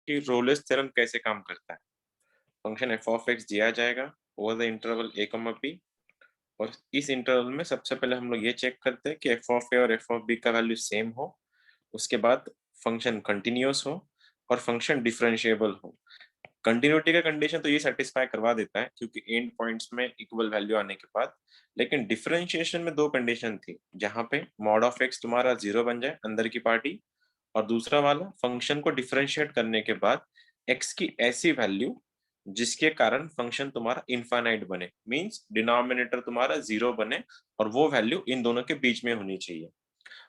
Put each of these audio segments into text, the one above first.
कि Rolle's theorem कैसे काम करता है। फंक्शन एफ ऑफ एक्स दिया जाएगा over the interval A comma b, और इस इंटरवल में सबसे पहले हम लोग ये चेक करते हैं कि एफ ऑफ ए और एफ ऑफ बी का वैल्यू सेम हो, उसके बाद फंक्शन कंटिन्यूअस हो और फंक्शन डिफरेंशिएबल हो। कंटिन्यूटी का कंडीशन तो ये सेटिस्फाई करवा देता है क्योंकि एंड पॉइंट्स में इक्वल वैल्यू आने के बाद, लेकिन डिफरेंशिएशन में दो कंडीशन थी, जहां पे मॉड ऑफ एक्स तुम्हारा जीरो बन जाए अंदर की पार्टी, और दूसरा वाला फंक्शन को डिफरेंशिएट करने के बाद एक्स की ऐसी वैल्यू जिसके कारण फंक्शन तुम्हारा इनफाइनाइट बने, मींस डिनोमिनेटर तुम्हारा जीरो बने, और वो वैल्यू इन दोनों के बीच में होनी चाहिए।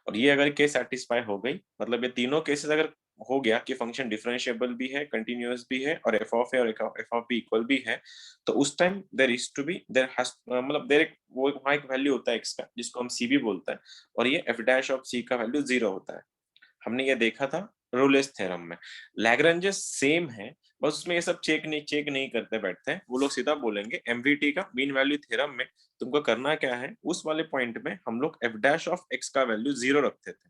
और ये अगर केस सेटिस्फाई हो गई, मतलब ये तीनों केसेस अगर हो गया कि फंक्शन डिफरेंशिएबल भी है, कंटीन्यूअस भी है, और एफ ऑफ ए और एफ ऑफ बी इक्वल भी है, तो उस time there is to be there has, मतलब देयर एक वो वहां एक वैल्यू होता है एक्स का जिसको हम सी भी बोलते हैं, और ये एफ डैश ऑफ सी का वैल्यू जीरो होता है। हमने ये देखा था रोलेस थ्योरम में। लैग्रेंज सेम है, बस उसमें ये सब चेक नहीं करते बैठते हैं, वो लोग सीधा बोलेंगे एमवीटी का मीन वैल्यू थ्योरम में तुमको करना क्या है, उस वाले पॉइंट में हम लोग एफ डैश ऑफ एक्स का वैल्यू जीरो रखते थे।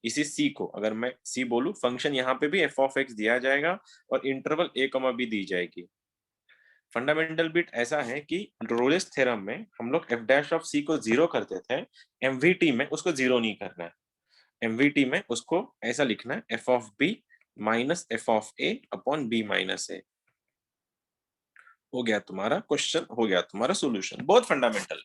इसी सी को अगर मैं सी बोलूं, फंक्शन यहाँ पे भी एफ ऑफ एक्स दिया जाएगा और इंटरवल ए कॉमा बी दी जाएगी। फंडामेंटल बिट ऐसा है कि रोलेस थ्योरम में हम लोग एफ डैश ऑफ सी को जीरो करते थे, एमवीटी में उसको जीरो नहीं करना है। एमवीटी में उसको ऐसा लिखना है F of B minus F of A upon B minus A. हो गया तुम्हारा क्वेश्चन, हो गया तुम्हारा सॉल्यूशन, बहुत फंडामेंटल।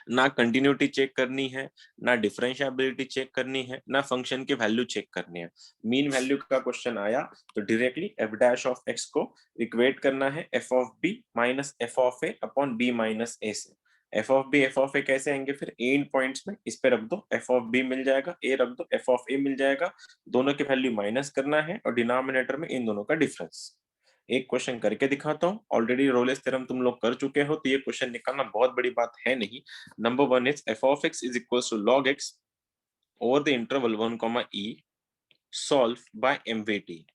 ना कंटिन्यूटी चेक करनी है, ना डिफरेंशिएबिलिटी चेक करनी है, ना फंक्शन की वैल्यू चेक करनी है। मीन वैल्यू का क्वेश्चन आया तो directly F dash of X को इक्वेट करना है F of B minus F of A upon B minus A से। F of B F of A कैसे आएंगे फिर, एंड पॉइंट्स में इस पे रख दो, एफ ऑफ बी मिल जाएगा, ए रख दो, एफ ऑफ ए मिल जाएगा, दोनों की वैल्यू माइनस करना है और डिनोमिनेटर में इन दोनों का डिफरेंस। एक क्वेश्चन करके दिखाता हूँ, ऑलरेडी रोलेस थ्योरम तुम लोग कर चुके हो, तो ये क्वेश्चन निकालना बहुत बड़ी बात है नहीं। Number one is F of X is equal to log X over the interval 1 comma E, solve by MVT.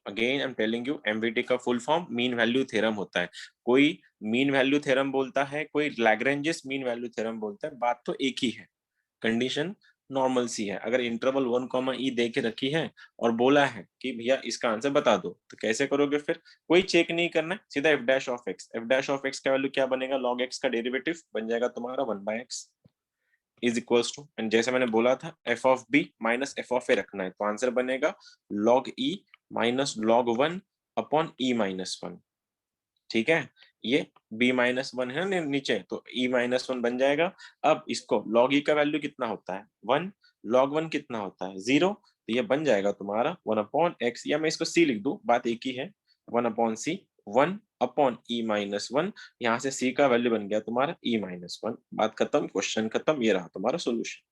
Again I am telling you, MVT का full form mean value theorem होता है। कोई मीन वैल्यू थ्योरम बोलता है, कोई Lagrange's mean value theorem बोलता है, बात तो एक ही है। कंडीशन नॉर्मल सी है। अगर इंटरवल 1 कॉमा ई दे के रखी है और बोला है कि भैया इसका आंसर बता दो, तो कैसे करोगे फिर, कोई चेक नहीं करना है, सीधा F dash of x. F dash of x का वैल्यू क्या बनेगा, लॉग एक्स का डेरिवेटिव बन जाएगा तुम्हारा 1/x is equals to, and जैसे मैंने बोला था F of B minus F of A रखना है, तो आंसर बनेगा log E minus log 1 upon E minus 1। ठीक है, ये b माइनस वन है ना नीचे, तो e माइनस वन बन जाएगा। अब इसको log e का वैल्यू कितना होता है 1, log 1 कितना होता है 0, तो ये बन जाएगा तुम्हारा 1 अपॉन एक्स, या मैं इसको c लिख दूं, बात एक ही है, 1 अपॉन सी, 1 अपॉन e माइनस वन, यहाँ से c का वैल्यू बन गया तुम्हारा e माइनस वन। बात खत्म, क्वेश्चन खत्म, ये रहा तुम्हारा सोल्यूशन।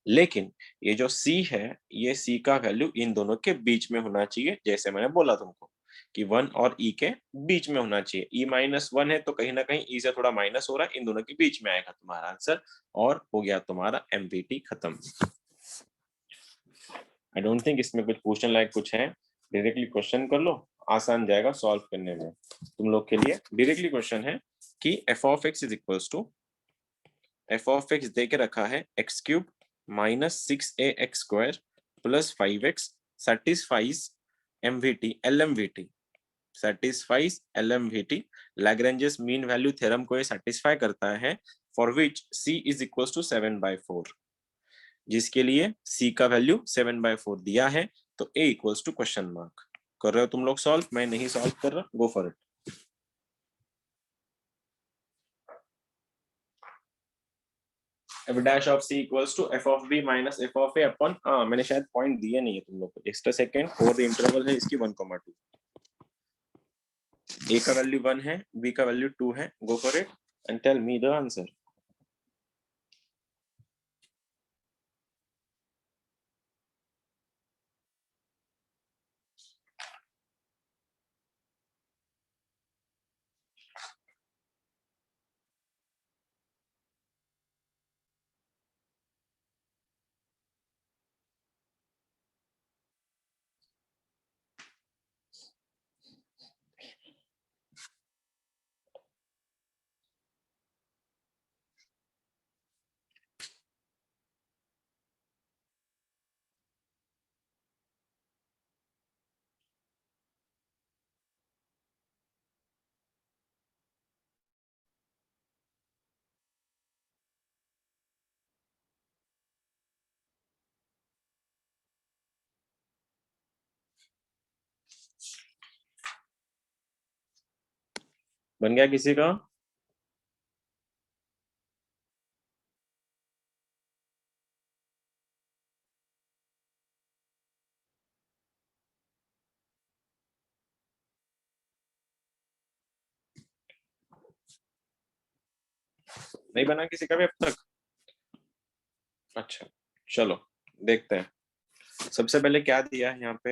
लेकिन ये जो c है, ये c का वैल्यू इन दोनों के बीच में होना चाहिए, जैसे मैंने बोला तुमको कि 1 और e के बीच में होना चाहिए। e माइनस वन है तो कहीं ना कहीं e से थोड़ा माइनस हो रहा है, इन दोनों के बीच में आएगा तुम्हारा आंसर, और हो गया तुम्हारा एमवीटी खत्म। आई डोंट थिंक इसमें कुछ पूछने लायक कुछ है, डायरेक्टली क्वेश्चन कर लो, आसान जाएगा सॉल्व करने में तुम लोग के लिए। डायरेक्टली क्वेश्चन है कि F of X is equals to, F of X दे के रखा है X cube minus 6ax square plus 5x satisfies MVT LMVT, satisfies LMVT. Lagrange's mean value theorem को ये सेटिस्फाई करता है, for which c is equals to 7/4, जिसके लिए c का वैल्यू 7/4 दिया है, तो a equals to question mark. कर रहे हो तुम लोग सॉल्व, मैं नहीं सॉल्व कर रहा, गो for it. f dash of c equals to f of b minus f of a upon, हाँ मैंने शायद पॉइंट दिए नहीं है तुम लोग को, एक्स्ट्रा सेकेंड और इंटरवल है इसकी 1,2, a का वैल्यू 1 है, b का वैल्यू 2 है, go for it and tell me the answer. बन गया किसी का? नहीं बना किसी का भी अब तक? अच्छा चलो देखते हैं। सबसे पहले क्या दिया है यहाँ पे,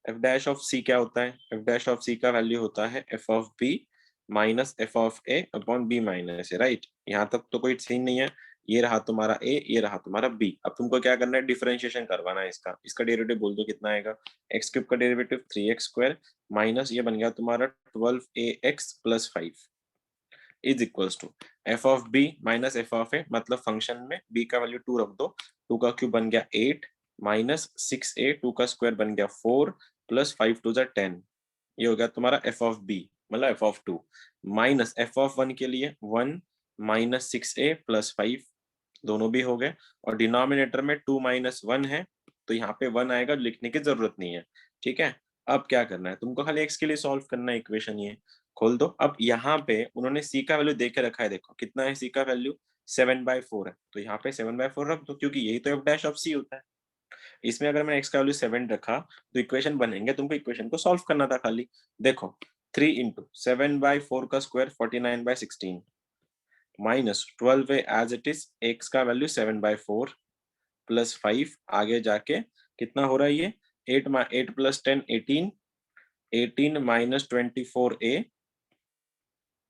एफ डैश ऑफ सी क्या होता है? एफ डैश ऑफ सी का वैल्यू होता है F of B minus F of A upon B minus a, right? यहाँ तक तो कोई सीन नहीं है। ये रहा तुम्हारा ए, ये रहा तुम्हारा बी। अब तुमको क्या करना है, डिफरेंशिएशन करवाना है इसका। इसका डेरिवेटिव बोल दो कितना आएगा, एक्स क्यूब का डेरिवेटिव 3x स्क्वायर माइनस ये बन गया तुम्हारा 12ax plus 5 is equals to F of B minus F of A, मतलब फंक्शन में बी का वैल्यू 2 रख दो, 2 का क्यूब बन गया 8 माइनस 6a, 2 का स्क्वायर बन गया 4 प्लस 5 टू 10, ये हो गया तुम्हारा एफ ऑफ बी मतलब F of 2 minus F of 1 के लिए 1 माइनस 6a प्लस 5, दोनों भी हो गए। और डिनोमिनेटर में 2 माइनस 1 है तो यहाँ पे 1 आएगा, लिखने की जरूरत नहीं है। ठीक है, अब क्या करना है तुमको, खाली एक्स के लिए सॉल्व करना है इक्वेशन। ये खोल दो। अब यहाँ पे उन्होंने सी का वैल्यू दे के रखा है, देखो कितना है सी का वैल्यू, 7/4 है, तो यहाँ पे 7/4 रख दो क्योंकि यही तो एफ डैश ऑफ सी होता है। इसमें अगर मैंने एक्स का वैल्यू 7 रखा तो इक्वेशन बनेंगे, तुमको इक्वेशन को सॉल्व करना था खाली। देखो 3 इंटू 7/4 का square 49/16 minus 12 as it is, x का वैल्यू 7/4 प्लस 5 आगे जाके कितना हो रहा है ये, 8 plus 10 18, 18 minus 24a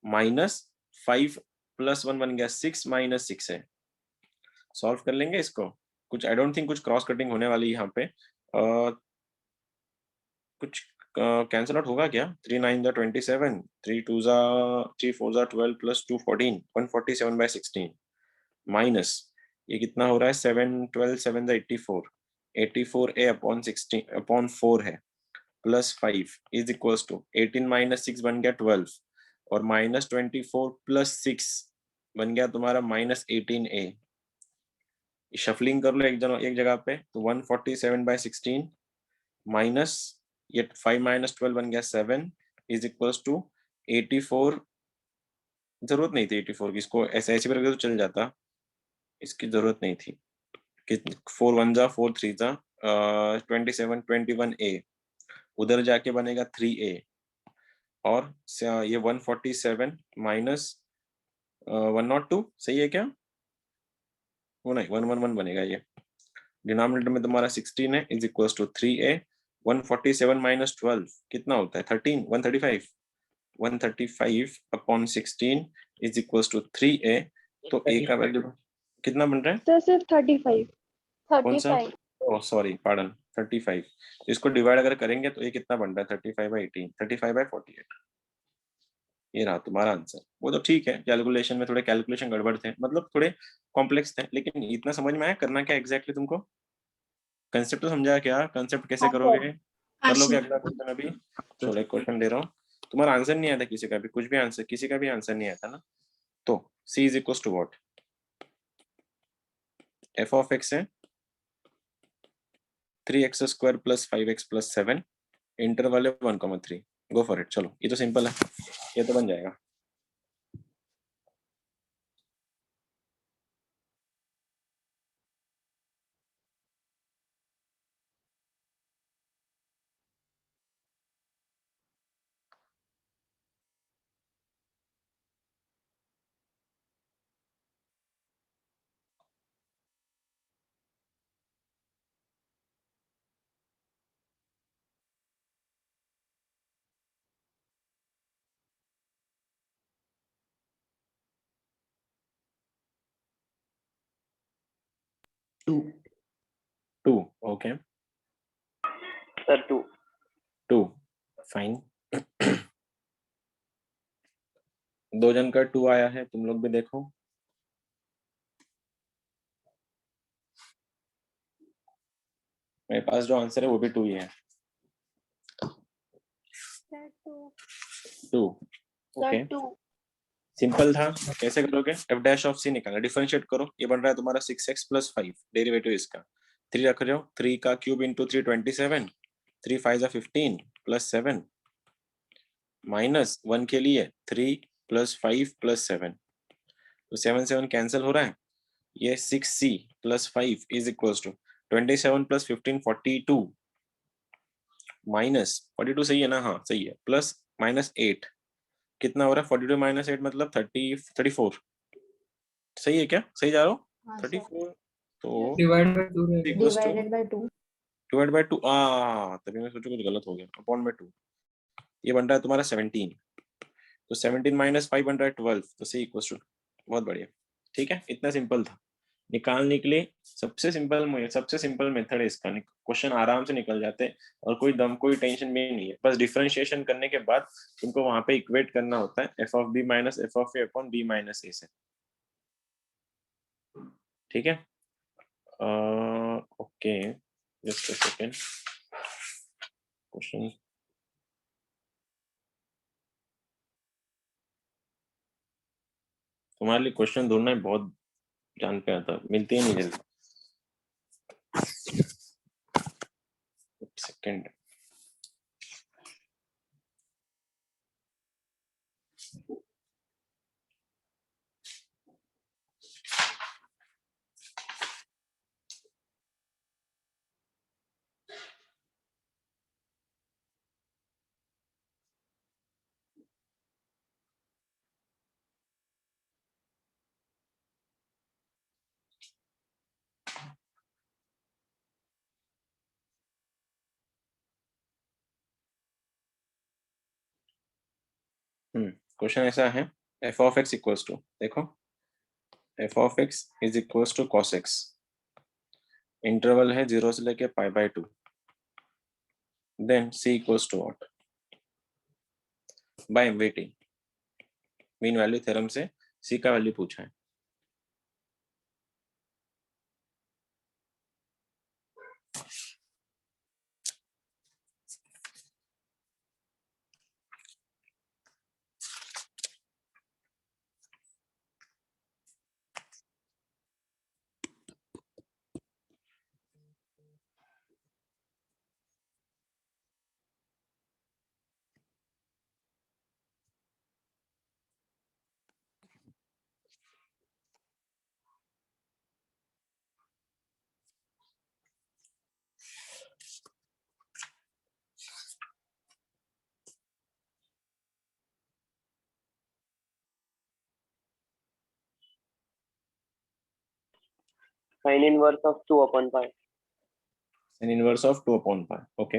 minus 5 plus 1 बन गया 6 माइनस 6 है। सॉल्व कर लेंगे इसको। कुछ आई डोंट थिंक कुछ क्रॉस कटिंग होने वाली है यहाँ पे। कुछ कैंसिल आउट होगा क्या? 3 9 जा 27, 3 2 जा 3 4 जा 12 प्लस 2 14, 147/16 माइनस ये कितना हो रहा है, 7 12 7 जा 84, 84a अपॉन 16 अपॉन 4 है plus 5 is equals to 18 minus 6 बन गया 12 और माइनस 24 प्लस 6 बन गया तुम्हारा माइनस 18a। शफलिंग कर लो एक जगह पे तो 147/16 माइनस ये 5 माइनस 12 बन गया 7 इज इक्वल्स टू 84। जरूरत नहीं थी 84 की, इसको ऐसे ऐसे भी रख दे तो चल जाता, इसकी जरूरत नहीं थी। 4 1 जा 4 3 जा 27 21a, उधर जाके बनेगा 3a और ये 147 माइनस 102 सही है क्या? वो नहीं 111 बनेगा ये। डिनोमिनेटर में तुम्हारा 16 है is equals to 3a, 147 minus 12 कितना होता है 13, 135, 135 upon 16 is equals to 3a। तो a का वैल्यू कितना बन रहा है? सर सिर्फ 35। कौन सा? Oh sorry pardon, 35। इसको डिवाइड अगर करेंगे तो ये कितना बन रहा है 35/18, 35/48। ये रहा तुम्हारा आंसर। वो तो ठीक है, कैलकुलेशन में थोड़े कैलकुलेशन गड़बड़ थे, मतलब थोड़े कॉम्प्लेक्स थे, लेकिन इतना समझ में आया करना क्या एग्जैक्टली तुमको। कंसेप्ट तो समझा क्या, कंसेप्ट कैसे करोगे? कर लोगे अगला क्वेश्चन अभी? चलो एक क्वेश्चन दे रहा हूँ। तुम्हारा आंसर नहीं आया था किसी का भी, कुछ भी आंसर, किसी का भी आंसर नहीं आया था ना? तो c is equal to what, f of x है 3x square plus 5x plus 7, interval है 1,3। Go for it. चलो ये तो सिंपल है, ये तो बन जाएगा। Two okay, sir 2। 2 फाइन। दो जन का 2 आया है, तुम लोग भी देखो। मेरे पास जो आंसर है वो भी 2 ही है। 2 ओके, सिंपल था। कैसे करोगे, एफ डैश ऑफ सी निकालना, डिफरेंशिएट करो। ये बन रहा है तुम्हारा 6x प्लस 5, डेरिवेटिव इसका 3 रख रहे हो, 3 का क्यूब इंटू 3 27, 3 5 15 प्लस 7 -1 के लिए 3 + 5 + 7, तो 7 7 कैंसिल हो रहा है, ये 6c + 5 = 27 + 15 42 -42 सही है ना? हाँ सही है, प्लस -8 कितना हो रहा है? 42 - 8 मतलब 34 सही है क्या? सही जा रहा हूँ? हाँ, 34 तो डिवाइड बाय 2 रहेगा। equals to divided by 2। Divide by 2, तभी मैं सोचू कुछ गलत हो गया, अपॉन में 2, ये बन रहा है तुम्हारा 17, तो 17 - 5 बन रहा है 12, तो सी इक्वल्स टू, बहुत बढ़िया, ठीक है, इतना सिंपल था निकालने के लिए। सबसे सिंपल मेथड है इसका, क्वेश्चन आराम से निकल जाते हैं और कोई टेंशन भी नहीं है। बस डिफरेंशिएशन करने के बाद तुमको वहां पे इक्वेट करना होता है f(b - f(a) upon b - a से, ठीक है? Okay, just a second, question तुम्हारे लिए क्वेश्चन ढूंढना है बहुत जान पे आता, मिलते ही नहीं जल्दी। सेकेंड, क्वेश्चन ऐसा है, f(x) इक्वल्स टू, देखो f(x) is equals to cos x, interval है 0 से लेके π/2, then c equals to what? By MVT, mean value theorem से c का वैल्यू पूछा है। sin inverse of 2 upon pi. sin inverse of 2/π, okay,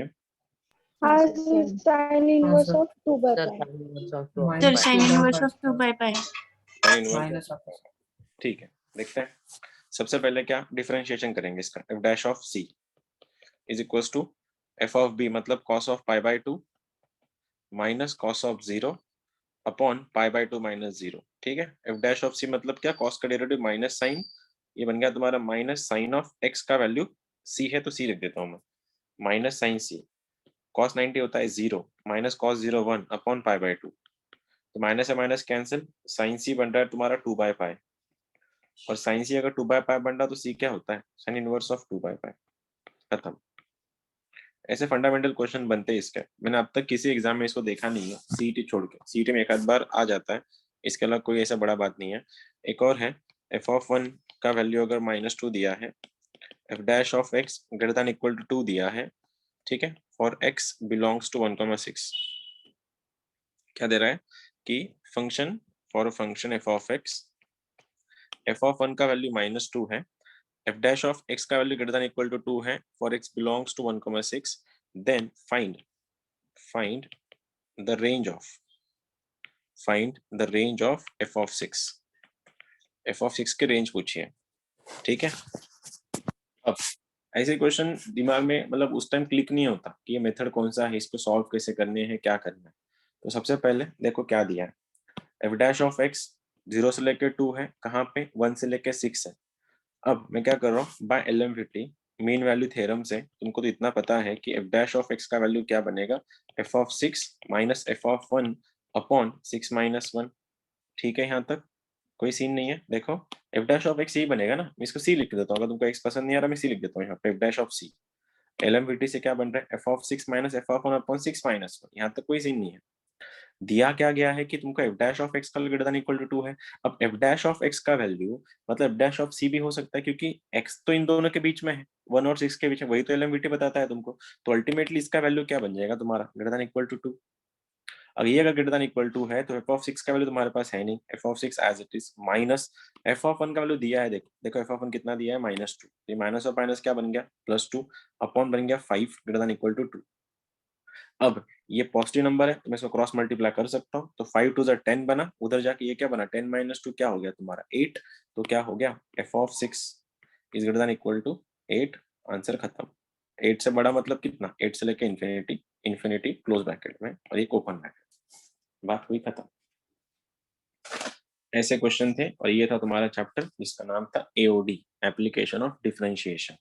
as is sin inverse sir. of 2 by Sir, pi. sin inverse of 2 Minus pi. sin inverse of 2 by pi. sin inverse minus of, ठीक है, देखते हैं। सबसे पहले क्या differentiation करेंगे इसका, f dash of c is equals to f of b मतलब cos of π/2 minus cos of 0 upon π/2 minus 0, ठीक है। f डैश ऑफ c मतलब क्या, cos का डेरिवेटिव माइनस साइन, ये बन गया तुम्हारा माइनस साइन ऑफ x का वैल्यू c है तो c लिख देता हूँ मैं, माइनस साइन c, cos 90 होता है 0 माइनस cos 0 1 अपॉन π/2, तो माइनस से माइनस कैंसिल, साइन c बन रहा है तुम्हारा 2/π, और साइन c अगर 2/π बन रहा तो c क्या होता है, साइन इनवर्स ऑफ 2/π, खत्म। ऐसे फंडामेंटल क्वेश्चन बनते हैं इसके, मैंने अब तक किसी एग्जाम में इसको देखा नहीं है, सीईटी छोड़ के, सीईटी में एक आध बार आ जाता है, इसके अलावा कोई ऐसा बड़ा बात नहीं है। एक और है, f(1) का वैल्यू अगर -2 दिया है, f dash of x greater than equal to 2 दिया है, ठीक है, फॉर x बिलोंग्स टू 1,6, क्या दे रहा है कि function for function f(x) f(1) का वैल्यू -2 है, f डैश ऑफ x का value greater than equal to 2 है, for x belongs to 1,6, then find the range of f(6), f(6) के रेंज पूछिए, ठीक है। अब ऐसे क्वेश्चन दिमाग में मतलब उस टाइम क्लिक नहीं होता कि ये मेथड कौन सा है, इसको सॉल्व कैसे करने हैं, क्या करना है। तो सबसे पहले देखो क्या दिया है, f डैश ऑफ x 0 से लेके 2 है, कहाँ पे 1 से लेके 6 है। अब मैं क्या कर रहा हूँ, by LMVT mean value theorem से तुमको तो इतना पता है कि f डैश ऑफ x का वैल्यू क्या बनेगा, f(6) minus f(1) upon 6 minus 1, ठीक है, यहाँ तक कोई सीन नहीं है। देखो f डैश ऑफ x यही बनेगा ना, मैं इसको c लिख देता हूँ, अगर तुमको x पसंद नहीं आ रहा मैं c लिख देता हूँ यहाँ पे, f dash of c LMVT से क्या बन रहा है, f(6) minus f(1) upon 6 minus 1, यहाँ तक कोई सीन नहीं है। दिया क्या गया है कि तुमको एफ डैश ऑफ एक्स का ग्रेटर देन इक्वल टू 2 है। अब एफ डैश ऑफ एक्स का वैल्यू मतलब एफ डैश ऑफ सी भी हो सकता है, क्योंकि एक्स तो इन दोनों के बीच में है, 1 और 6 के बीच में, वही तो एलएमवीटी बताता है तुमको। तो अल्टीमेटली इसका वैल्यू क्या बन जाएगा तुम्हारा, ग्रेटर देन इक्वल टू 2। अब ये अगर ग्रेटर देन इक्वल टू है तो एफ ऑफ 6 का वैल्यू तुम्हारे पास है नहीं, f of 6 as it is minus F of 1 का वैल्यू दिया है, देखो देखो एफ ऑफ 1 कितना दिया है, -2। ये माइनस और माइनस क्या बन गया, +2 अपॉन बन गया 5 ग्रेटर देन इक्वल टू 2। अब ये पॉजिटिव नंबर है तो मैं इसको क्रॉस मल्टीप्लाई कर सकता हूँ, तो 5 2 10 बना, उधर जाके ये क्या बना, 10 - 2 क्या हो गया तुम्हारा 8। तो क्या हो गया, f of 6 is greater than equal to 8। Answer खत्म। 8 से बड़ा मतलब कितना, 8 से लेके इन्फिनिटी, इन्फिनिटी क्लोज ब्रैकेट में और एक ओपन ब्रैकेट, बात हुई खत्म। ऐसे क्वेश्चन थे और ये था तुम्हारा चैप्टर जिसका नाम था एओडी, एप्लीकेशन ऑफ डिफरेंशिएशन।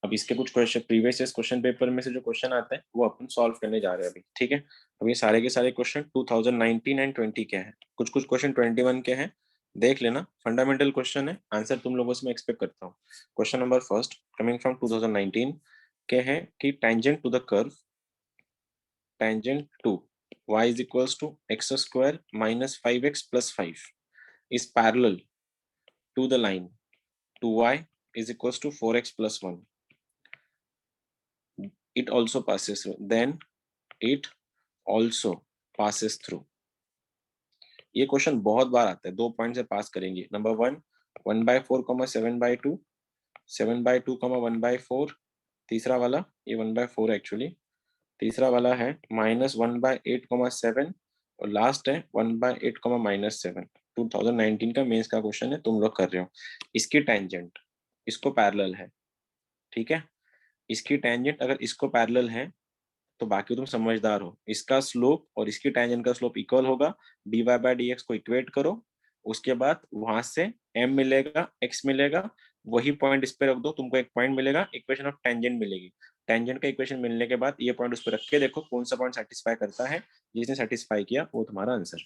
अब इसके कुछ question previous year question paper में से जो क्वेश्चन आते हैं वो अपन सॉल्व करने जा रहे हैं अभी, ठीक है। अब ये सारे के सारे क्वेश्चन 2019 एंड 20 के हैं, कुछ कुछ क्वेश्चन 21 के हैं, देख लेना, फंडामेंटल क्वेश्चन है, आंसर तुम लोगों से मैं एक्सपेक्ट करता हूँ। Question number first coming from 2019 के हैं कि tangent to the curve, tangent to y is equals to x square minus 5x plus 5 is parallel to the line 2y is equals to 4x plus 1. It also passes through, then it also passes through. ये question बहुत बार आता है, 2 point से पास करेंगे। Number 1 1/4, 7/2, 7/2, 1/4। तीसरा वाला ये 1/4 actually, तीसरा वाला है -1/8, 7 और लास्ट है 1/8, -7। 2019 का मेंस का क्वेश्चन है, तुम लोग कर रहे हो। इसकी टेंजेंट इसको पैरेलल है, ठीक है। इसकी टेंजेंट अगर इसको पैरेलल है तो बाकी तुम समझदार हो, इसका स्लोप और इसकी टेंजेंट का स्लोप इक्वल होगा, dy/dx को इक्वेट करो, उसके बाद वहां से m मिलेगा, x मिलेगा, वही पॉइंट इस पे रख दो, तुमको एक पॉइंट मिलेगा, इक्वेशन ऑफ टेंजेंट मिलेगी। टेंजेंट का इक्वेशन मिलने के बाद ये पॉइंट उस पर रख के देखो कौन सा पॉइंट सेटिस्फाई करता है, जिसने सेटिस्फाई किया वो तुम्हारा आंसर।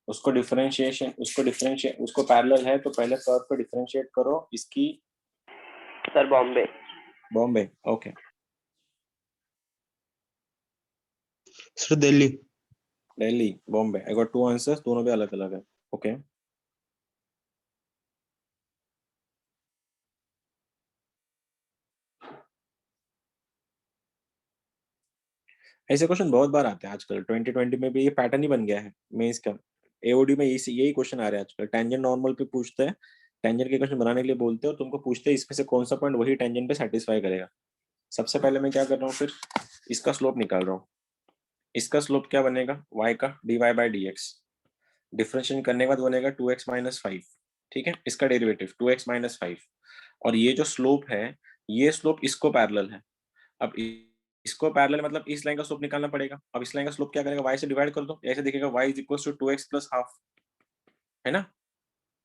उसको पैरेलल है तो पहले कर्व को डिफरेंशिएट करो, इसकी sir Bombay. Bombay, okay. Sir Delhi. Delhi, Bombay, I got 2 answers, दोनों भी अलग अलग है, ओके। ऐसे क्वेश्चन बहुत बार आते हैं आजकल, 2020 में भी ये पैटर्न ही बन गया है मेंस का। एओडी में यही क्वेश्चन आ रहे हैं आजकल, टेंजेंट नॉर्मल पे पूछते हैं, टेंजेंट के क्वेश्चन बनाने के लिए बोलते हैं और तुमको पूछते हैं इसमें से कौन सा पॉइंट वही टेंजेंट पे सेटिस्फाई करेगा। सबसे पहले मैं क्या कर रहा हूँ, फिर इसका स्लोप निकाल रहा हूँ। इसका स्लोप क्या बनेगा, y का dy/dx, डिफरेंशिएशन करने के बाद बनेगा 2x - 5, ठीक है। इसका डेरिवेटिव 2x - 5 और ये जो स्लोप है ये स्लोप इसको पैरेलल है। अब इसको पैरेलल मतलब इस लाइन का स्लोप निकालना पड़ेगा। अब इस लाइन का स्लोप क्या करेगा, y से डिवाइड कर दो, ऐसे दिखेगा y is equal to 2x plus half, है ना।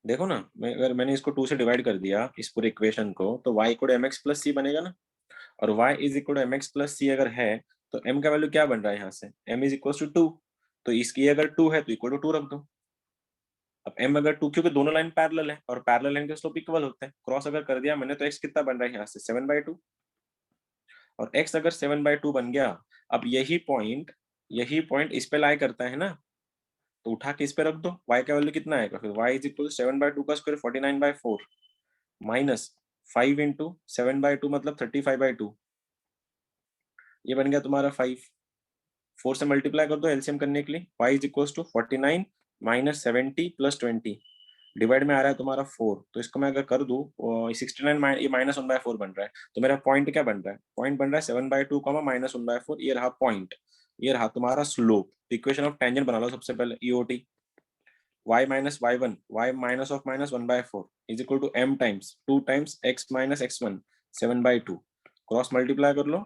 देखो ना, अगर मैंने इसको 2 से डिवाइड कर दिया इस पूरे इक्वेशन को, तो y equal to mx plus c बनेगा ना। और y is equal to mx plus c अगर है तो m का वैल्यू क्या बन रहा है यहाँ से, m इज इक्वल टू 2, तो इसकी अगर 2 है तो इक्वल टू 2 रख दो। अब m अगर 2, क्योंकि दोनों लाइन पैरेलल है और पैरेलल लाइन के स्लोप इक्वल होते हैं, क्रॉस अगर कर दिया मैंने तो x कितना बन रहा है यहाँ से 7/2 और x अगर 7/2 बन गया। अब यही पॉइंट इस पे लाई करता है ना, तो उठा के इस पे रख दो, y का वैल्यू कितना आएगा फिर, y इज इक्वल टू 7/2 का स्क्वायर 49/4 माइनस 5 इंटू 7/2 मतलब 35/2, ये बन गया तुम्हारा 5। 4 से मल्टीप्लाई कर दो एलसीएम करने के लिए, y is equal to 49 minus 70 plus 20, divide में आ रहा है तुम्हारा 4, तो इसको मैं अगर कर दूं 69 ये -1/4 बन रहा है, तो मेरा पॉइंट क्या बन रहा है, पॉइंट बन रहा है 7/2 -1/4, ये रहा पॉइंट, ये रहा तुम्हारा स्लोप। इक्वेशन ऑफ टेंजेंट बना लो सबसे पहले, EOT y minus y1, y minus of minus 1/4 is equal to m times 2 times x minus x1 7/2, cross multiply कर लो,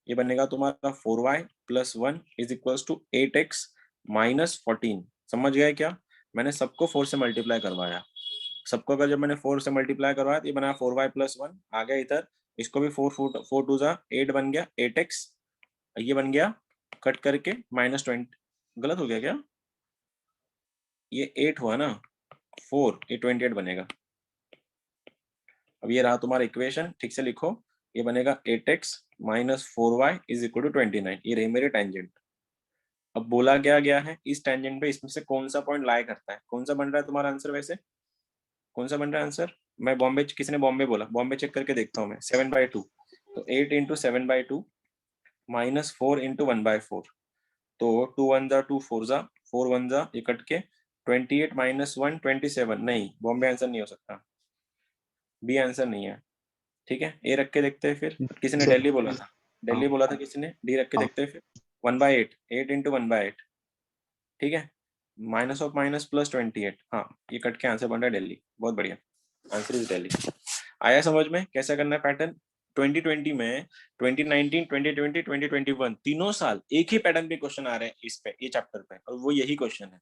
ये बनेगा तुम्हारा 4y plus 1 is equals to 8x minus 14। समझ गए क्या, मैंने सबको 4 से मल्टीप्लाई करवाया, सबको अगर जब मैंने 4 से मल्टीप्लाई करवाया तो ये बना 4y plus 1 आ गया इधर, इसको भी 4 2 8 बन गया 8x, ये बन गया कट करके -20, गलत हो गया क्या, ये 8 हुआ ना, 4, ये 28 बनेगा। अब ये रहा तुम्हारा इक्वेशन, ठीक से लिखो, ये बनेगा 8x minus 4y is equal to 29। ये रही मेरी टेंजेंट। अब बोला क्या गया है, इस टेंजेंट पे इसमें से कौन सा पॉइंट लाई करता है, कौन सा बन रहा है तुम्हारा आंसर, वैसे कौन सा बन रहा है आंसर? मैं बॉम्बे, किसने बॉम्बे बोला, बॉम्बे चेक करके देखता हूँ मैं। 7/2, तो 8 इंटू 7/2 माइनस 4 इंटू 1/4, तो 2 1 जा 2 4 जा 4 1 जा, ये कट के 28 माइनस 1 27। नहीं, बॉम्बे आंसर नहीं हो सकता, बी आंसर नहीं है। ठीक है, ए रख के देखते हैं फिर। किसी ने सर, दिल्ली बोला था, दिल्ली बोला था किसी ने, डी रख के हाँ। देखते हैं फिर। 1/8, 8 इंटू 1/8, ठीक है, माइनस ऑफ माइनस प्लस 28। हाँ, ये कट के आंसर बन रहा है दिल्ली। बहुत बढ़िया, आंसर इज दिल्ली। आया समझ में कैसा करना है पैटर्न? 2020 में 2019, 2020, 2021 तीनों साल एक ही पैटर्न पे क्वेश्चन आ रहे हैं इस पे, ये चैप्टर पे, और वो यही क्वेश्चन है।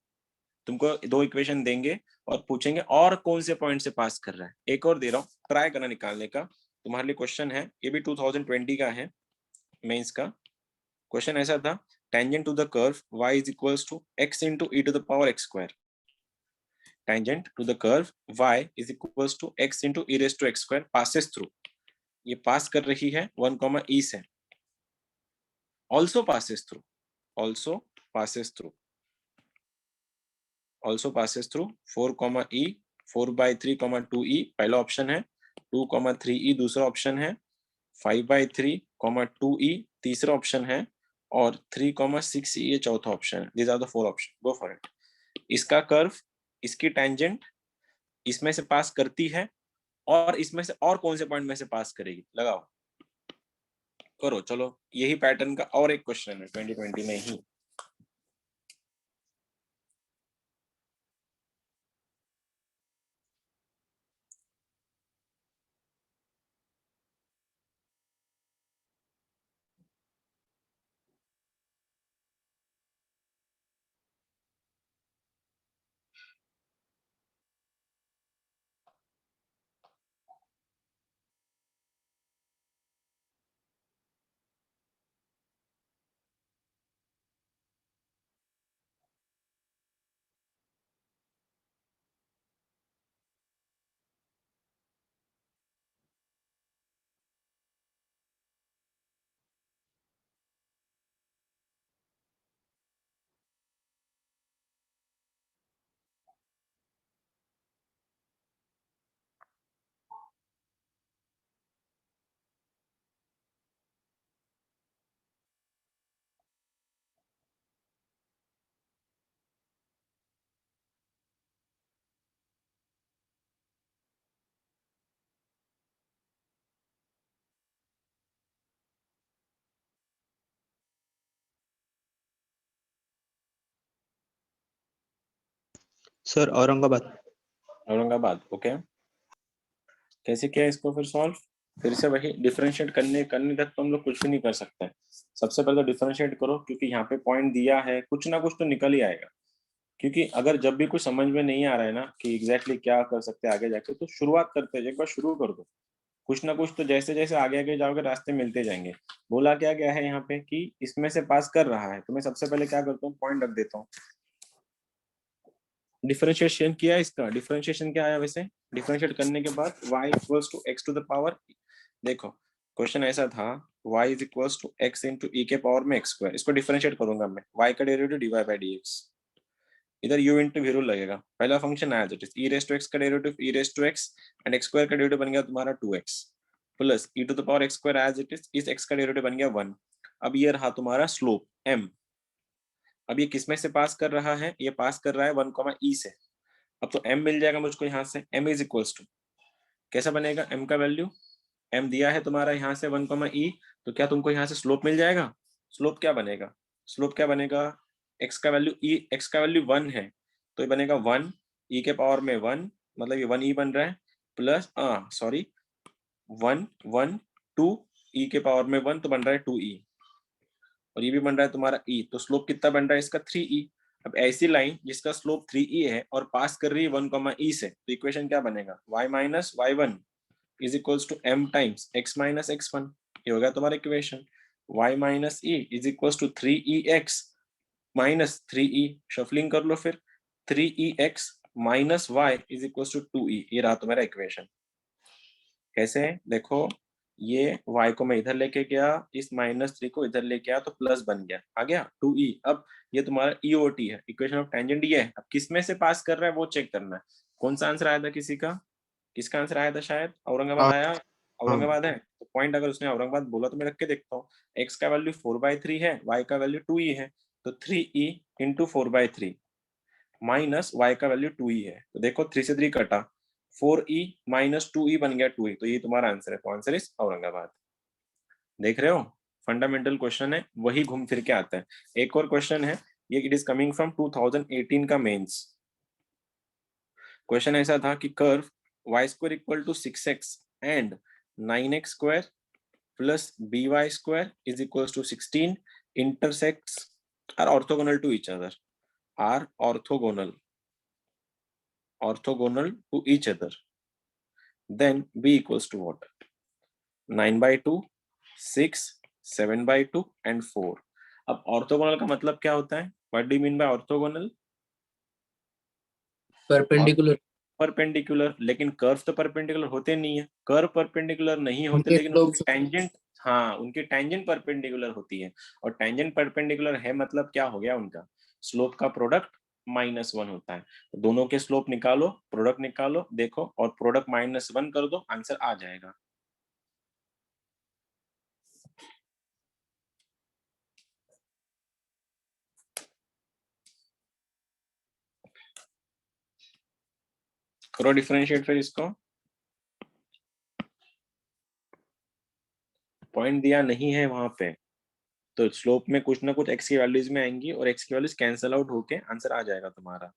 तुमको 2 इक्वेशन देंगे और पूछेंगे और कौन से पॉइंट से पास कर रहा है। एक और दे रहा हूँ, ट्राई करना निकालने का, तुम्हारे लिए क्वेश्चन है, ये भी 2020 का है, मेंस का। क्वेश्चन ऐसा था, tangent to the curve y is equals to x into e to the power x square. Tangent to the curve y is equals to x into e raised to x square passes through. ये पास कर रही है 1, e से। Also passes through. Also passes through. Also passes through 4, e 4/3, 2e पहला option है, 2, 3e दूसरा option है, 5/3, 2e तीसरा ऑप्शन है, और 3, 6e ये चौथा ऑप्शन है। These are the 4 option, go for it. इसका कर्व, इसकी टेंजेंट इसमें से पास करती है, और इसमें से और कौन से पॉइंट में से पास करेगी, लगाओ, करो, चलो। यही पैटर्न का और एक क्वेश्चन है 2020 में ही। सर औरंगाबाद। औरंगाबाद, ओके। कैसे किया इसको फिर सॉल्व? फिर से वही डिफरेंशिएट करने तक तो हम लोग कुछ भी नहीं कर सकते। सबसे पहले तो डिफरेंशिएट करो, क्योंकि यहाँ पे पॉइंट दिया है, कुछ ना कुछ तो निकल ही आएगा। क्योंकि अगर जब भी कुछ समझ में नहीं आ रहा है ना कि एग्जैक्टली क्या कर सकते हैं आगे जाके, तो शुरुआत करते हैं, एक बार शुरू कर दो। कुछ ना कुछ तो जैसे जैसे आगे आगे जाओगे रास्ते मिलते जाएंगे। बोला क्या गया है यहाँ पे कि इसमें से पास कर रहा है, तो मैं सबसे पहले क्या करता हूँ, पॉइंट रख देता हूँ। डिफरेंशिएशन किया इसका, डिफरेंशिएशन क्या आया वैसे, डिफरेंशिएट करने के बाद y equals to x to the power, देखो क्वेश्चन ऐसा था, y is equals to x into e के पावर में x स्क्वायर। इसको डिफरेंशिएट करूंगा मैं, y का डेरिवेटिव dy/dx, इधर u इंटू वी रूल लगेगा। पहला फंक्शन आया just e raise to x का derivative e raise to x, and x square का डेरिवेटिव बन गया तुम्हारा 2x, plus e to the power x square as it is x का derivative बन गया 1। अब ये रहा तुम्हारा स्लोप m। अब ये किसमें से पास कर रहा है, ये पास कर रहा है 1, e से। अब तो m मिल जाएगा मुझको यहाँ से, m इज इक्वल्स टू, कैसा बनेगा m का वैल्यू, m दिया है तुम्हारा यहाँ से 1, e, तो क्या तुमको यहाँ से स्लोप मिल जाएगा? स्लोप क्या बनेगा, स्लोप क्या बनेगा, x का वैल्यू e, x का वैल्यू 1 है, तो ये बनेगा 1 e के पावर में 1, मतलब ये 1e बन रहा है, प्लस सॉरी 1 1 2 e के पावर में 1, तो बन रहा है 2e, और ये भी बन रहा है तुम्हारा e, तो स्लोप कितना बन रहा है इसका 3e। अब ऐसी लाइन जिसका स्लोप 3e है और पास कर रही है 1, e से, तो इक्वेशन क्या बनेगा, y minus y1 is equals to m times x minus x1। ये हो गया तुम्हारा equation. y minus e is equals to 3ex minus 3e, shuffling कर लो फिर, 3EX minus y is equal to 2E। ये रहा तुम्हारा इक्वेशन। कैसे है देखो, ये y को मैं इधर लेके गया, इस -3 को इधर लेके आया तो प्लस बन गया, आ गया 2E। अब ये तुम्हारा EOT है, इक्वेशन ऑफ टेंजेंट ये है। अब किस में से पास कर रहा है वो चेक करना है। कौन सा आंसर आया था किसी का? किसका आंसर आया था? शायद औरंगाबाद आया। औरंगाबाद है तो पॉइंट अगर उसने औरंगाबाद बोला तो मैं रख के देखता हूँ। x का वैल्यू 4/3 है, y का वैल्यू 2E है, तो 3E इंटू 4/3 माइनस y का वैल्यू 2E है। तो देखो 3 से 3 कटा, 4E माइनस 2E बन गया 2E। तो ये तुम्हारा आंसर है। तो आंसर इज औरंगाबाद। देख रहे हो, फंडामेंटल क्वेश्चन है, वही घूम फिर के आता है। एक और क्वेश्चन है, ये इट इज कमिंग फ्रॉम 2018 का मेंस। क्वेश्चन ऐसा था कि curve y² equal to 6x and 9x² plus by² is equal to 16 intersects are orthogonal to each other, are orthogonal to each other, then b equals to what? 9/2, 6, 7/2 and 4। अब orthogonal का मतलब क्या होता है? What do you mean by orthogonal? Perpendicular. Perpendicular. लेकिन curve तो perpendicular होते नहीं है। कर्व परपेंडिकुलर नहीं होते उनके लेकिन slopes- टेंजेंट, हाँ उनकी टेंजेंट परपेंडिकुलर होती है। और टेंजेंट परपेंडिकुलर है मतलब क्या हो गया? उनका स्लोप का प्रोडक्ट -1 होता है। तो दोनों के स्लोप निकालो, प्रोडक्ट निकालो, देखो और प्रोडक्ट -1 कर दो, आंसर आ जाएगा। करो डिफरेंशिएट फिर इसको। पॉइंट दिया नहीं है वहां पे, तो स्लोप में कुछ ना कुछ x की वैल्यूज में आएंगी और x की वैल्यूज कैंसिल आउट होके आंसर आ जाएगा तुम्हारा।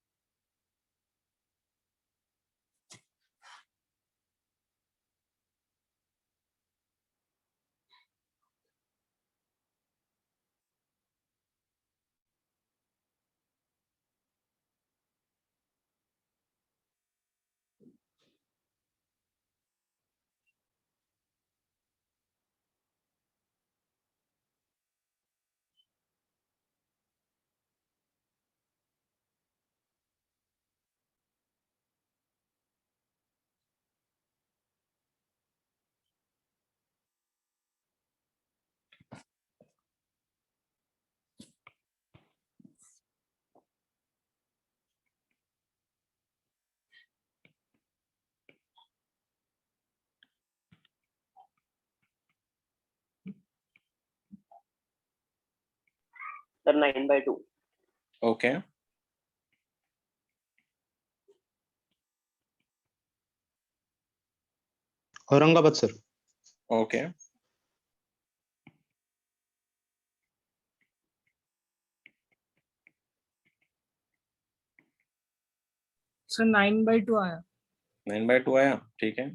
Sir 9/2। Okay Aurangabad sir. Okay sir 9/2 आया। 9/2 आया, ठीक है।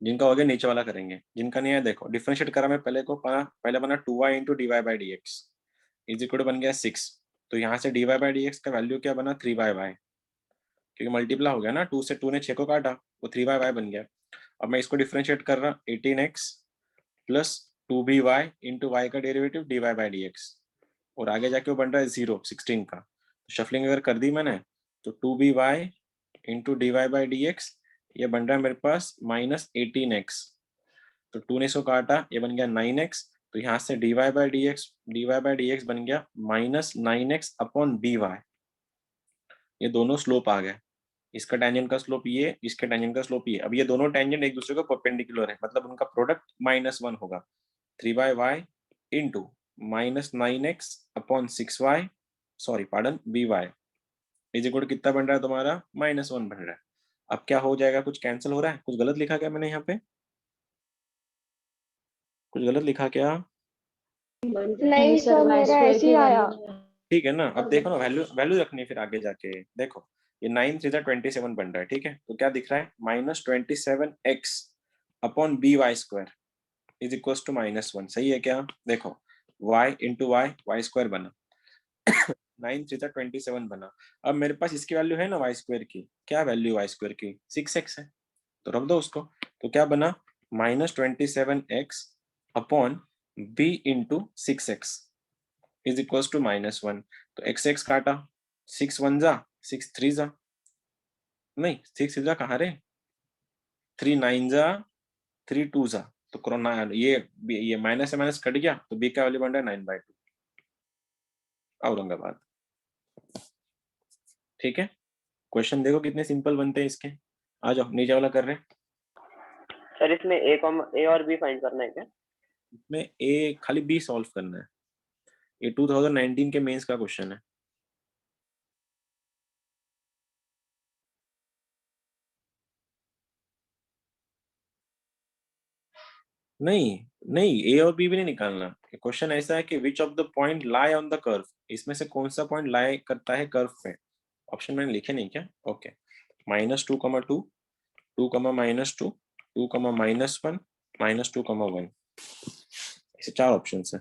जिनका हो गया नीचे वाला करेंगे, जिनका नहीं है देखो डिफरेंशिएट करा मैं पहले बना 2y into dy/dx is equal to बन गया 6। तो यहाँ से dy/dx का वैल्यू क्या बना? 3/y, क्योंकि मल्टीप्लाई हो गया ना, 2 से 2 ने 6 को काटा, वो 3/y बन गया। अब मैं इसको डिफरेंशिएट कर रहा 18x plus 2by into y का डेरिवेटिव dy/dx, और आगे जाके वो बन रहा है 0 16 का। तो शफलिंग अगर कर दी मैंने तो 2by इंटू dy/dx ये बन रहा है मेरे पास -18x। तो 2 ने इसको काटा, ये बन गया 9x। तो यहाँ से dy/dx बन गया -9x अपॉन by। ये दोनों स्लोप आ गए, इसका टेंजेंट का स्लोप ये, इसके टेंजेंट का स्लोप ये। अब ये दोनों टेंजेंट एक दूसरे को परपेंडिकुलर है, मतलब उनका प्रोडक्ट -1 होगा। 3/y into -9x upon 6y, sorry pardon by is equal कितना बन रहा है तुम्हारा? -1 बन रहा है। अब क्या हो जाएगा? कुछ कैंसिल हो रहा है? कुछ गलत लिखा क्या मैंने यहाँ पे? कुछ गलत लिखा क्या? नहीं सर, मेरा ऐसे ही आया। ठीक है ना। अब देखो ना, वैल्यू वैल्यू रखनी है फिर आगे जाके। देखो ये 9 3 27 बन रहा है, ठीक है। तो क्या दिख रहा है? -27x upon by² is equal to -1। सही है क्या? देखो y इंटू y² बना 9 3 27 बना। अब मेरे पास इसकी वैल्यू है ना y² की। क्या वैल्यू y² की? 6x है, तो रख दो उसको। तो क्या बना? -27x upon b into 6x is equal to -1। तो एक्स एक्स काटा, 6 1 जा 6 3 जा, नहीं 6 जा कहाँ रे, 3 9 जा 3 2 जा, तो कोरोना ये माइनस से माइनस कट गया, तो बी का वैल्यू बन रहा है 9/2 औरंगाबाद। ठीक है, क्वेश्चन देखो कितने सिंपल बनते हैं इसके। आ जाओ, नीचे वाला कर रहे हैं। सर इसमें ए और बी फाइंड करना है क्या? इसमें ए खाली बी सॉल्व करना है। ये 2019 के मेंस का क्वेश्चन है। नहीं नहीं, ए और बी भी नहीं निकालना। क्वेश्चन ऐसा है कि which of the point lie on the curve, इसमें से कौन सा पॉइंट लाई करता है कर्व पे। ऑप्शन मैंने लिखे नहीं क्या? ओके, -2, 2, -2, 2, -1, -2, -1, ऐसे 4 ऑप्शन है।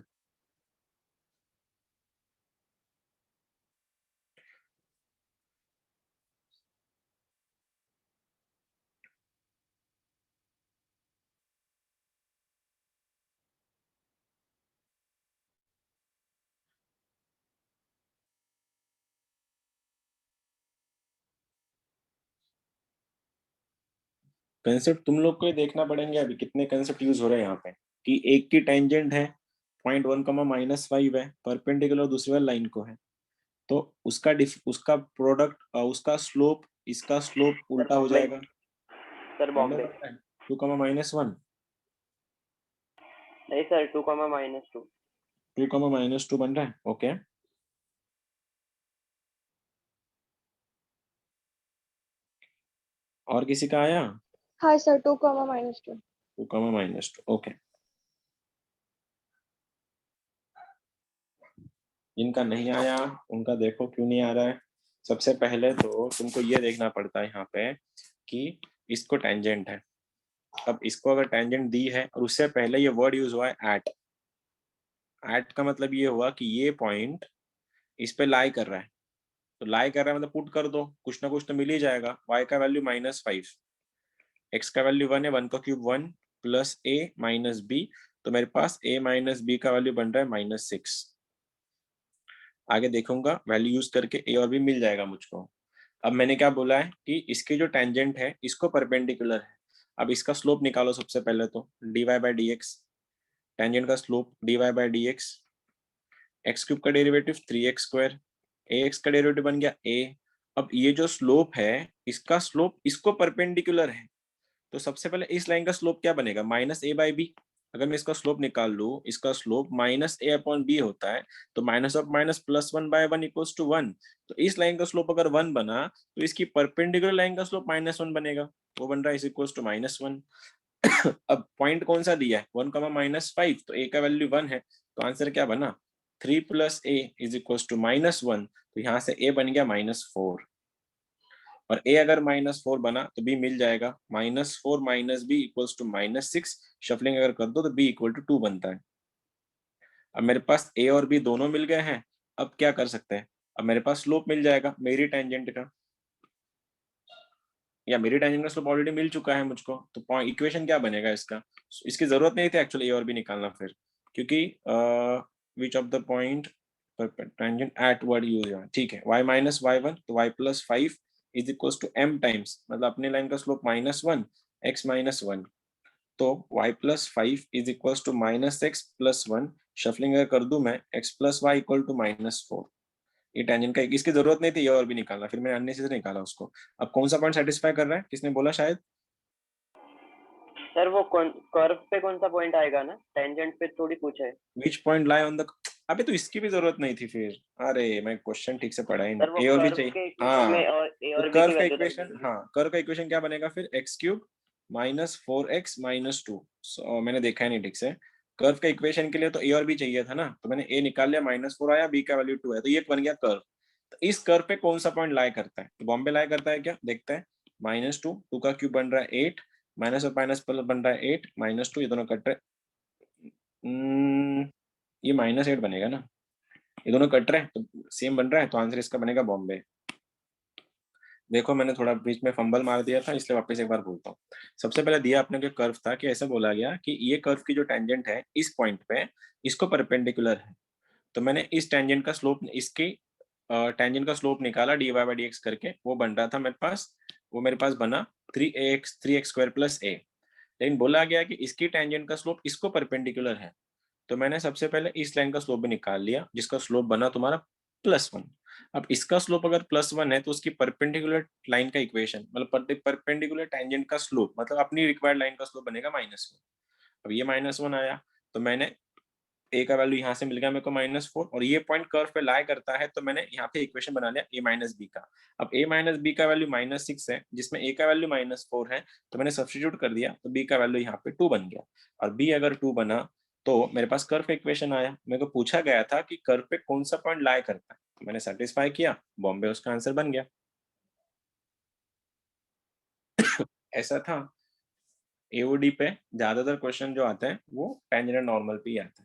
कंसेप्ट तुम लोग को ही देखना पड़ेंगे अभी कितने कंसेप्ट यूज हो रहे हैं यहाँ पे, कि एक की टेंजेंट है 0.1, -5 है, परपेंडिकुलर दूसरी वाली लाइन को है, तो उसका प्रोडक्ट, उसका स्लोप, इसका स्लोप उल्टा हो जाएगा। सर बॉम्बे। 2, -1, नहीं सर 2, -2। 2, -2 बन रहा है। ओके, और किसी का आया? हाँ सर 2, -2। 2, -2, ओके। जिनका नहीं आया उनका देखो क्यों नहीं आ रहा है। सबसे पहले तो तुमको ये देखना पड़ता है यहाँ पे कि इसको टेंजेंट है। अब इसको अगर टेंजेंट दी है और उससे पहले ये वर्ड यूज हुआ है एट, एट का मतलब ये हुआ कि ये पॉइंट इस पे लाई कर रहा है, तो लाई कर रहा है मतलब पुट कर दो, कुछ ना कुछ तो मिल ही जाएगा। y का वैल्यू -5, x का वैल्यू 1 है, 1 का cube 1 plus a minus b, तो मेरे पास a माइनस b का वैल्यू बन रहा है -6। आगे देखूंगा वैल्यू यूज करके a और b मिल जाएगा मुझको। अब मैंने क्या बोला है कि इसकी जो टेंजेंट है इसको परपेंडिकुलर है। अब इसका स्लोप निकालो सबसे पहले, तो dy/dx, टेंजेंट का स्लोप dy/dx, एक्स क्यूब का डेरिवेटिव 3x², ax का डेरिवेटिव बन गया a। अब ये जो स्लोप है इसका स्लोप इसको परपेंडिकुलर है, तो सबसे पहले इस लाइन का स्लोप क्या बनेगा, -a/b। अगर मैं इसका स्लोप निकाल लूं, इसका स्लोप -a/b होता है, तो माइनस ऑफ माइनस +1/1 = 1। तो इस लाइन का स्लोप अगर 1 बना तो इसकी परपेंडिकुलर लाइन का स्लोप -1 बनेगा, वो बन रहा है =-1। अब पॉइंट कौन सा दिया है, 1, -5, तो a का वैल्यू 1 है, तो आंसर क्या बना, 3 + a = -1, तो यहाँ से a बन गया -4, और a अगर -4 बना तो b मिल जाएगा, -4 - b = -6। शफलिंग अगर कर दो तो b = 2 बनता है। अब मेरे पास a और b दोनों मिल गए हैं, अब क्या कर सकते हैं, अब मेरे पास स्लोप मिल जाएगा मेरी टेंजेंट का, या मेरी टेंजेंट का स्लोप ऑलरेडी मिल चुका है मुझको, तो इक्वेशन क्या बनेगा इसका, इसकी जरूरत नहीं थी एक्चुअली a और b निकालना फिर, क्योंकि which of the point tangent at word use, ठीक है, y - y1, तो y + 5 = m टाइम्स, मतलब अपने लाइन का स्लोप -1, x - 1, तो y + 5 = -x + 1। शफलिंग अगर कर दूं मैं, x + y = -4। ये टेंजेंट का इसकी जरूरत नहीं थी ये और भी निकालना, फिर मैंने अननेसेसरी निकाला उसको। अब कौन सा पॉइंट सेटिस्फाई कर रहा है, किसने बोला शायद? सर वो कर्व पे कौन सा पॉइंट आएगा ना, टेंजेंट पे थोड़ी पूछा है। Which point lie on the, अबे तो इसकी भी जरूरत नहीं थी फिर, अरे मैं क्वेश्चन ठीक से पढ़ा ही सर वो नहीं। ए और भी कर्व चाहिए, के इक्वेशन हाँ, में और ए तो और बी की कर्व का वैल्यू इक्वेशन, हाँ कर्व का इक्वेशन क्या बनेगा फिर, x³ -4x - 2। मैंने देखा ही नहीं ठीक से। कर्व के इक्वेशन के लिए तो ए और बी चाहिए था ना, तो मैंने ए निकाल लिया, -4 आया, बी का वैल्यू 2 है, तो ये बन गया कर्व। तो इस कर्व पे कौन सा पॉइंट लाई करता है, तो बॉम्बे लाई करता है क्या, देखते हैं। -2, 2 का क्यूब बन रहा है 8, माइनस और माइनस प्लस बन रहा है 8, -2, ये दोनों कट रहे, ये -8 बनेगा ना, ये दोनों कट रहे हैं तो सेम बन रहा है, तो आंसर इसका बनेगा बॉम्बे। देखो मैंने थोड़ा बीच में फंबल मार दिया था, इसलिए वापस एक बार बोलता हूँ। सबसे पहले दिया आपने जो कर्व था कि ऐसा बोला गया कि ये कर्व की जो टेंजेंट है इस पॉइंट पे इसको परपेंडिकुलर है, तो मैंने इस टेंजेंट का स्लोप इसकी टेंजेंट का स्लोप निकाला dy बाई dx करके, वो बन रहा था मेरे पास बना 3x स्क्वायर प्लस a। लेकिन बोला गया कि इसकी टेंजेंट का स्लोप इसको परपेंडिकुलर है, तो मैंने सबसे पहले इस लाइन का स्लोप भी निकाल लिया, जिसका स्लोप बना तुम्हारा +1। अब इसका स्लोप अगर +1 है तो उसकी परपेंडिकुलर लाइन का इक्वेशन मतलब परपेंडिकुलर टेंजेंट का स्लोप मतलब अपनी रिक्वायर्ड लाइन का स्लोप बनेगा -1। अब ये -1 आया तो मैंने a का वैल्यू यहाँ से मिल गया मेरे को -4, और ये पॉइंट कर्व पे लाई करता है, तो मैंने यहाँ पे इक्वेशन बना लिया a माइनस बी का। अब a माइनस बी का वैल्यू -6 है, जिसमें a का वैल्यू -4 है, तो मैंने सब्स्टिट्यूट कर दिया, तो b का वैल्यू यहाँ पे 2 बन गया। और b अगर 2 बना तो मेरे पास कर्व इक्वेशन आया। मेरे को पूछा गया था कि कर्व पे कौन सा पॉइंट लाई करता है, तो मैंने सेटिस्फाई किया, बॉम्बे उसका आंसर बन गया। ऐसा था। एओडी पे ज्यादातर क्वेश्चन जो आते हैं वो टेंजेंट नॉर्मल पे ही आते हैं।